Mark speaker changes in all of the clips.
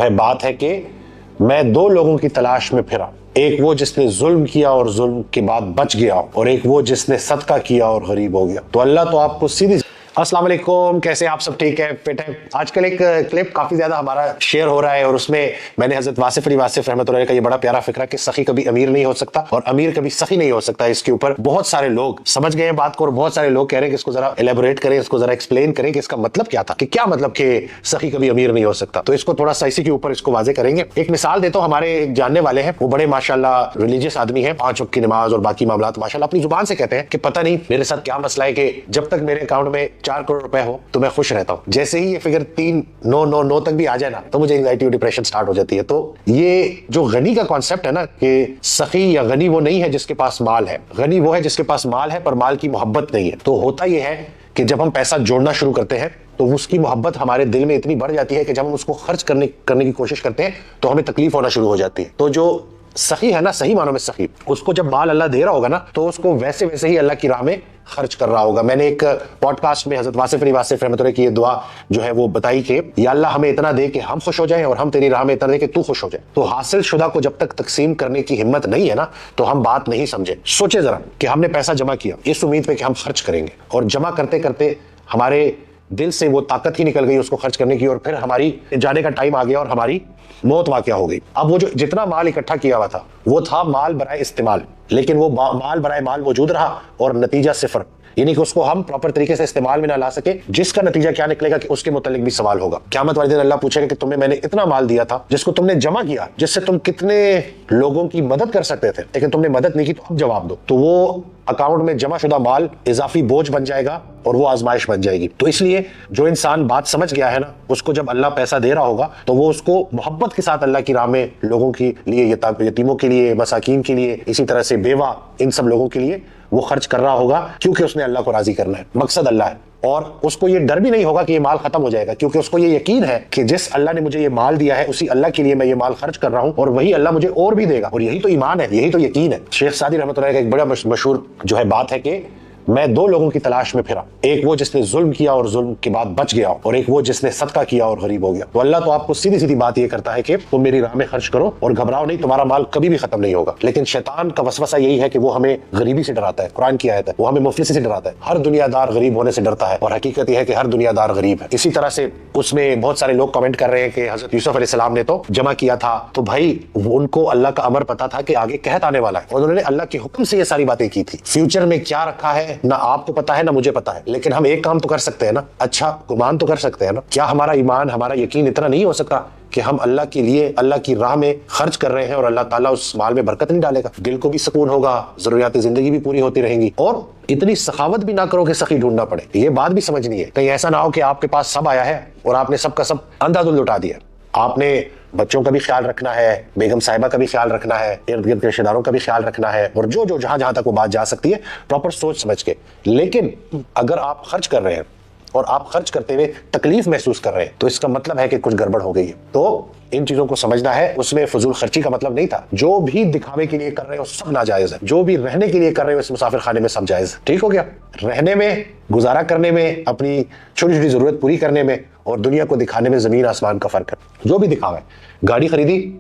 Speaker 1: ہے بات ہے کہ میں دو لوگوں کی تلاش میں پھرا، ایک وہ جس نے ظلم کیا اور ظلم کے بعد بچ گیا، اور ایک وہ جس نے صدقہ کیا اور غریب ہو گیا۔ تو اللہ تو آپ کو سیدھی۔ السلام علیکم، کیسے آپ سب؟ ٹھیک ہے، فٹ ہے؟ آج کل ایک کلپ کافی زیادہ ہمارا شیئر ہو رہا ہے، اور اس میں نے حضرت واصف علی واصف رحمۃ اللہ علیہ کا یہ بڑا پیارا فکرہ کہ سخی کبھی امیر نہیں ہو سکتا اور امیر کبھی سخی نہیں ہو سکتا، اس کے اوپر بہت سارے لوگ سمجھ گئے ہیں بات کو، اور بہت سارے لوگ کہہ رہے ہیں کہ اس کو ذرا ایلیبوریٹ کریں، اس کو ذرا ایکسپلین کریں کہ اس کا مطلب کیا تھا، کہ کیا مطلب کہ سخی کبھی امیر نہیں ہو سکتا۔ تو اس کو تھوڑا سا اسی کے اوپر اس کو واضح کریں گے۔ ایک مثال دیتا ہوں، ہمارے ایک جاننے والے ہیں، وہ بڑے ماشاءاللہ ریلیجیس آدمی ہیں، 5 وقت کی نماز اور باقی معاملات ماشاءاللہ اپنی زبان سے کہتے ہیں کہ پتہ نہیں میرے ساتھ کیا مسئلہ ہے کہ جب تک میرے اکاؤنٹ میں 4 کروڑ روپے ہو تو میں خوش رہتا ہوں، جیسے ہی یہ فگر 399 تک بھی آ جائے نا تو مجھے انگزائٹی اور ڈپریشن سٹارٹ ہو جاتی ہے۔ تو یہ جو غنی کا کانسیپٹ ہے نا، کہ سخی یا غنی وہ نہیں ہے جس کے پاس مال ہے، غنی وہ ہے جس کے پاس مال ہے پر مال کی محبت نہیں ہے۔ تو ہوتا یہ ہے کہ جب ہم پیسہ جوڑنا شروع کرتے ہیں تو اس کی محبت ہمارے دل میں اتنی بڑھ جاتی ہے کہ جب ہم اس کو خرچ کرنے کی کوشش کرتے ہیں تو ہمیں تکلیف ہونا شروع ہو جاتی ہے۔ تو جو سخی ہے نا، صحیح معنوں میں سخی، اس کو جب مال اللہ دے رہا ہوگا نا تو اس کو ویسے ہی اللہ کی راہ میں خرچ کر رہا ہوگا۔ میں نے ایک پوڈ کاسٹ میں حضرت واصف علی واصف رحمۃ اللہ کی یہ دعا جو ہے وہ بتائی کہ یا اللہ ہمیں اتنا دے کہ ہم خوش ہو جائیں، اور ہم تیری راہ میں اتنا دے کہ تو خوش ہو جائے۔ تو حاصل شدہ کو جب تک تقسیم کرنے کی ہمت نہیں ہے نا تو ہم بات نہیں سمجھے۔ سوچے ذرا کہ ہم نے پیسہ جمع کیا اس امید پہ کہ ہم خرچ کریں گے، اور جمع کرتے کرتے ہمارے دل سے وہ طاقت ہی نکل گئی اس کو خرچ کرنے کی، اور پھر ہماری جانے کا ٹائم آ گیا اور ہماری موت واقع ہو گئی۔ اب وہ جو جتنا مال اکٹھا کیا ہوا تھا وہ تھا مال برائے استعمال، لیکن وہ مال برائے مال موجود رہا اور نتیجہ صفر، یعنی کہ اس کو ہم پراپر طریقے سے استعمال میں نہ لا سکے، جس کا نتیجہ کیا نکلے گا کہ اس کے متعلق بھی سوال ہوگا۔ قیامت والے دن اللہ پوچھے گا کہ تمہیں میں نے اتنا مال دیا تھا جس کو تم نے جمع کیا، جس سے تم کتنے لوگوں کی مدد کر سکتے تھے، لیکن تم نے مدد نہیں کی، تو اب جواب دو۔ تو وہ اکاؤنٹ میں جمع شدہ مال اضافی بوجھ بن جائے گا اور وہ آزمائش بن جائے گی۔ تو اس لیے جو انسان بات سمجھ گیا ہے نا، اس کو جب اللہ پیسہ دے رہا ہوگا تو وہ اس کو محبت کے ساتھ اللہ کی راہ میں لوگوں کے لیے، یتیموں کے لیے، مساکین کے لیے، اسی طرح سے بیوہ، ان سب لوگوں کے لیے وہ خرچ کر رہا ہوگا، کیونکہ اس نے اللہ کو راضی کرنا ہے، مقصد اللہ ہے۔ اور اس کو یہ ڈر بھی نہیں ہوگا کہ یہ مال ختم ہو جائے گا، کیونکہ اس کو یہ یقین ہے کہ جس اللہ نے مجھے یہ مال دیا ہے اسی اللہ کے لیے میں یہ مال خرچ کر رہا ہوں، اور وہی اللہ مجھے اور بھی دے گا، اور یہی تو ایمان ہے، یہی تو یقین ہے۔ شیخ سعدی رحمۃ اللہ علیہ کا ایک بڑا مشہور جو ہے بات ہے کہ میں دو لوگوں کی تلاش میں پھرا، ایک وہ جس نے ظلم کیا اور ظلم کے بعد بچ گیا، اور ایک وہ جس نے صدقہ کیا اور غریب ہو گیا۔ تو اللہ تو آپ کو سیدھی بات یہ کرتا ہے کہ تم میری راہ میں خرچ کرو اور گھبراؤ نہیں، تمہارا مال کبھی بھی ختم نہیں ہوگا۔ لیکن شیطان کا وسوسہ یہی ہے کہ وہ ہمیں غریبی سے ڈراتا ہے، قرآن کی آیت ہے، وہ ہمیں مفلسی سے ڈراتا ہے، ہر دنیا دار غریب ہونے سے ڈرتا ہے، اور حقیقت یہ ہے کہ ہر دنیا دار غریب ہے۔ اسی طرح سے اس میں بہت سارے لوگ کمنٹ کر رہے ہیں کہ حضرت یوسف علیہ السلام نے تو جمع کیا تھا، تو بھائی ان کو اللہ کا امر پتا تھا کہ آگے قحط آنے والا ہے، اور انہوں نے اللہ کے حکم سے یہ ساری باتیں کی تھی۔ فیوچر میں کیا رکھا ہے نہ آپ کو پتا ہے نہ مجھے پتا ہے، لیکن ہم ایک کام تو کر سکتے ہیں نا، اچھا گمان تو کر سکتے ہیں نا۔ کیا ہمارا ایمان، ہمارا یقین اتنا نہیں ہو سکتا کہ ہم اللہ کے لیے، اللہ کی راہ میں خرچ کر رہے ہیں اور اللہ تعالیٰ اس مال میں برکت نہیں ڈالے گا؟ دل کو بھی سکون ہوگا، ضروریات زندگی بھی پوری ہوتی رہیں گی، اور اتنی سخاوت بھی نہ کرو کہ سخی ڈھونڈنا پڑے۔ یہ بات بھی سمجھنی ہے، کہیں ایسا نہ ہو کہ آپ کے پاس سب آیا ہے اور آپ نے سب کا سب اندھا دھند لٹا دیا۔ آپ نے بچوں کا بھی خیال رکھنا ہے، بیگم صاحبہ کا بھی خیال رکھنا ہے، ارد گرد کے رشتہ داروں کا بھی خیال رکھنا ہے، اور جو جہاں تک وہ بات جا سکتی ہے پراپر سوچ سمجھ کے۔ لیکن اگر آپ خرچ کر رہے ہیں اور آپ خرچ کرتے ہوئے تکلیف محسوس کر رہے ہیں تو اس کا مطلب ہے کہ کچھ گڑبڑ ہو گئی ہے۔ تو ان چیزوں کو سمجھنا ہے۔ اس میں فضول خرچی کا مطلب نہیں تھا، جو بھی دکھاوے کے لیے کر رہے ہو سب ناجائز ہے، جو بھی رہنے کے لیے کر رہے ہو اس مسافر خانے میں سب جائز ہے۔ ٹھیک ہو گیا؟ رہنے میں، گزارا کرنے میں، اپنی چھوٹی ضرورت پوری کرنے میں، اور دنیا کو دکھانے میں زمین آسمان کا فرق ہے۔ جو بھی دکھاوا ہے، گاڑی خریدی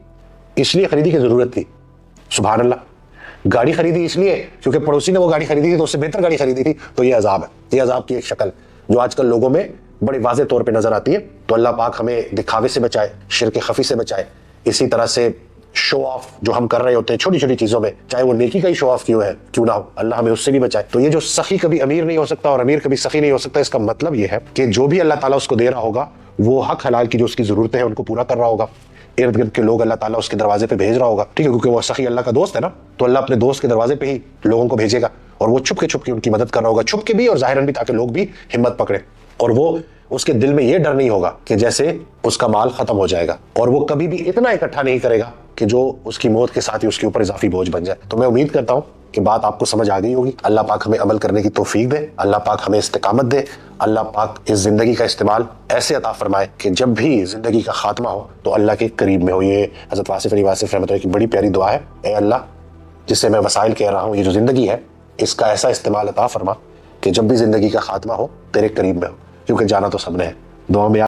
Speaker 1: اس لیے خریدی کہ ضرورت تھی، سبحان اللہ۔ گاڑی خریدی اس لیے کیونکہ پڑوسی نے وہ گاڑی خریدی تھی تو اس سے بہتر گاڑی خریدی تھی، تو یہ عذاب ہے۔ یہ عذاب کی ایک شکل جو آج کل لوگوں میں بڑی واضح طور پہ نظر آتی ہے۔ تو اللہ پاک ہمیں دکھاوے سے بچائے، شرک خفی سے بچائے، اسی طرح سے شو آف جو ہم کر رہے ہوتے ہیں چھوٹی چیزوں میں، چاہے وہ نیکی کا ہی شو آف کیوں نہ ہو، اللہ ہمیں اس سے بھی بچائے۔ تو یہ جو سخی کبھی امیر نہیں ہو سکتا اور امیر کبھی سخی نہیں ہو سکتا، اس کا مطلب یہ ہے کہ جو بھی اللہ تعالیٰ اس کو دے رہا ہوگا وہ حق حلال کی جو اس کی ضرورتیں ہیں ان کو پورا کر رہا ہوگا، ارد گرد کے لوگ اللہ تعالیٰ اس کے دروازے پہ بھیج رہا ہوگا، ٹھیک ہے، کیونکہ وہ سخی اللہ کا دوست ہے نا، تو اللہ اپنے دوست کے دروازے پہ ہی لوگوں کو بھیجے گا، اور وہ چھپ کے ان کی مدد کر رہا ہوگا، چھپ کے بھی اور ظاہراً بھی، تاکہ لوگ بھی ہمت پکڑے، اور وہ اس کے دل میں یہ ڈر نہیں ہوگا کہ جیسے اس کا مال ختم ہو جائے گا، اور وہ کبھی بھی اتنا اکٹھا نہیں کرے گا کہ جو اس کی موت کے ساتھ ہی اس کے اوپر اضافی بوجھ بن جائے۔ تو میں امید کرتا ہوں کہ بات آپ کو سمجھ آ گئی ہوگی۔ اللہ پاک ہمیں عمل کرنے کی توفیق دے، اللہ پاک ہمیں استقامت دے، اللہ پاک اس زندگی کا استعمال ایسے عطا فرمائے کہ جب بھی زندگی کا خاتمہ ہو تو اللہ کے قریب میں ہو۔ یہ حضرت واصف علی واصف رحمۃ اللہ کی بڑی پیاری دعا ہے، اے اللہ جس سے میں وسائل کہہ رہا ہوں، یہ جو زندگی ہے اس کا ایسا استعمال عطا فرما کہ جب بھی زندگی کا خاتمہ ہو تیرے قریب میں ہو، کیونکہ جانا تو سب نے ہے۔ دعا میں